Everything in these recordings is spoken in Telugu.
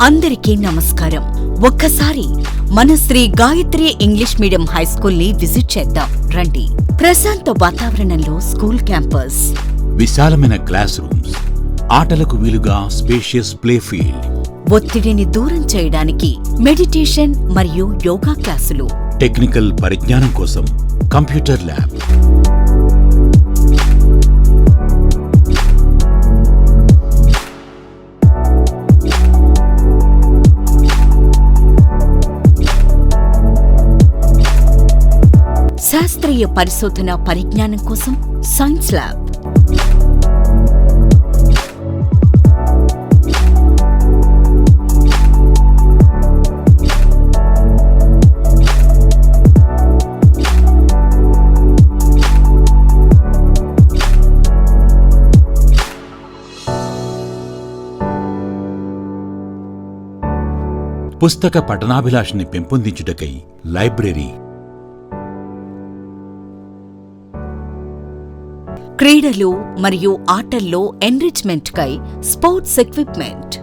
అందరికీ నమస్కారం. ఒక్కసారి మన Shri Gayatri English medium high school ని విజిట్ చేద్దాం రండి. ప్రశాంత వాతావరణంలో స్కూల్ క్యాంపస్, విశాలమైన క్లాస్ రూమ్స్, ఆటలకు వీలుగా స్పేషియస్ ప్లే ఫీల్డ్, ఒత్తిడిని దూరం చేయడానికి మెడిటేషన్ మరియు యోగా క్లాసులు, టెక్నికల్ పరిజ్ఞానం కోసం కంప్యూటర్ ల్యాబ్, శాస్త్రీయ పరిశోధన పరిజ్ఞానం కోసం సైన్స్ ల్యాబ్, పుస్తక పఠనాభిలాషని పెంపొందించుటకై లైబ్రరీ, క్రీడలు మరియు ఆటల్లో ఎన్రిచ్మెంట్ కై స్పోర్ట్స్ ఎక్విప్మెంట్,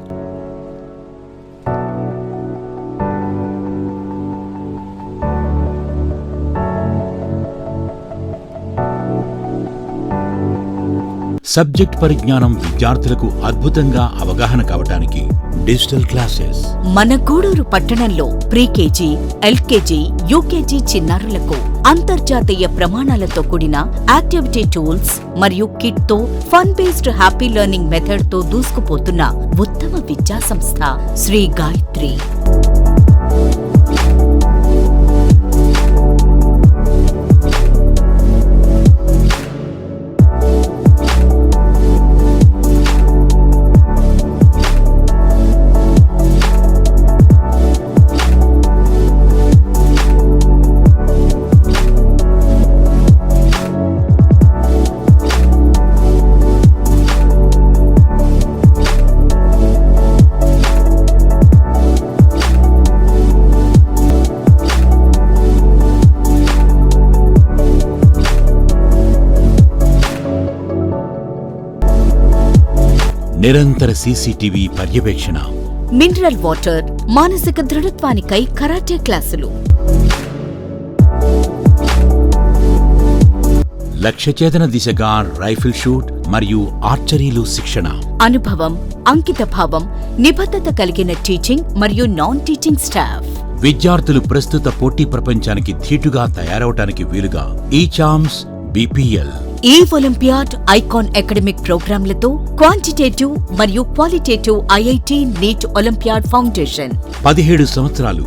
సబ్జెక్ట్ పరిజ్ఞానం విద్యార్థులకు అద్భుతంగా అవగాహన కావటానికి డిజిటల్ క్లాసెస్. మన గూడూరు పట్టణంలో ప్రీకేజీ, ఎల్కేజీ, యూకేజీ చిన్నారులకు అంతర్జాతీయ ప్రమాణాలతో కూడిన యాక్టివిటీ టూల్స్ మరియు కిట్ తో fun based happy learning method తో దూసుకుపోతున్న ఉత్తమ విద్యా సంస్థ శ్రీ గాయత్రి. నిరంతర సీసీటీవీ పర్యవేక్షణ, మినరల్ వాటర్, మానసిక దృఢత్వానికై కరాటే క్లాసులు, లక్ష్యచేతన దిశగా రైఫిల్ షూట్ మరియు ఆర్చరీలు శిక్షణ, అనుభవం, అంకితభావం, నిబద్ధత కలిగిన టీచింగ్ మరియు నాన్ టీచింగ్ స్టాఫ్. విద్యార్థులు ప్రస్తుత పోటీ ప్రపంచానికి ధీటుగా తయారవటానికి వీలుగా ఈచామ్స్, BPL, ఈ ఒలింపియాడ్, ఐకాన్ అకాడమిక్ ప్రోగ్రాంలతో క్వాంటిటేటివ్ మరియు qualitative IIT NEET olympiad foundation. 17 సంవత్సరాలు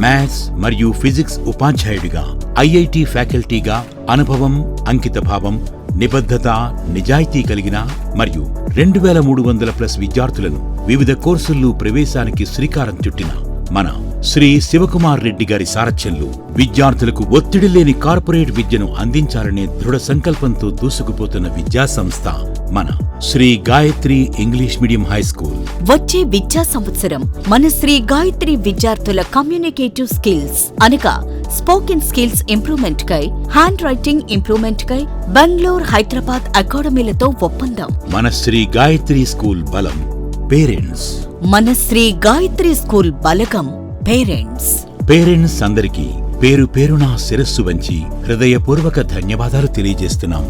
మ్యాథ్స్ మరియు ఫిజిక్స్ ఉపాధ్యాయుడిగా, IIT ఫ్యాకల్టీగా అనుభవం, అంకితభావం, నిబద్ధత, నిజాయితీ కలిగిన మరియు 2300+ విద్యార్థులను వివిధ కోర్సుల్లో ప్రవేశానికి శ్రీకారం చుట్టిన మన శ్రీ శివకుమార్ రెడ్డి గారి సారథ్యంలో విద్యార్థులకు ఒత్తిడి లేని కార్పొరేట్ విద్యను అందించాలనే దృఢ సంకల్పంతో దూసుకుపోతున్న విద్యా సంస్థ మన Shri Gayatri English medium high school. వచ్చే విద్యా సంవత్సరం మన శ్రీ గాయత్రి విద్యార్థుల కమ్యూనికేటివ్ స్కిల్స్ అనగా స్పోకెన్ స్కిల్స్ ఇంప్రూవ్మెంట్ కై, హ్యాండ్ రైటింగ్ ఇంప్రూవ్మెంట్ కై బెంగళూరు, హైదరాబాద్ అకాడమీలతో ఒప్పందం. మన శ్రీ గాయత్రి స్కూల్ బలం పేరెంట్స్. మన శ్రీ గాయత్రి స్కూల్ బలగం పేరెంట్స్ అందరికీ పేరు పేరున శిరస్సు వంచి హృదయపూర్వక ధన్యవాదాలు తెలియజేస్తున్నాం.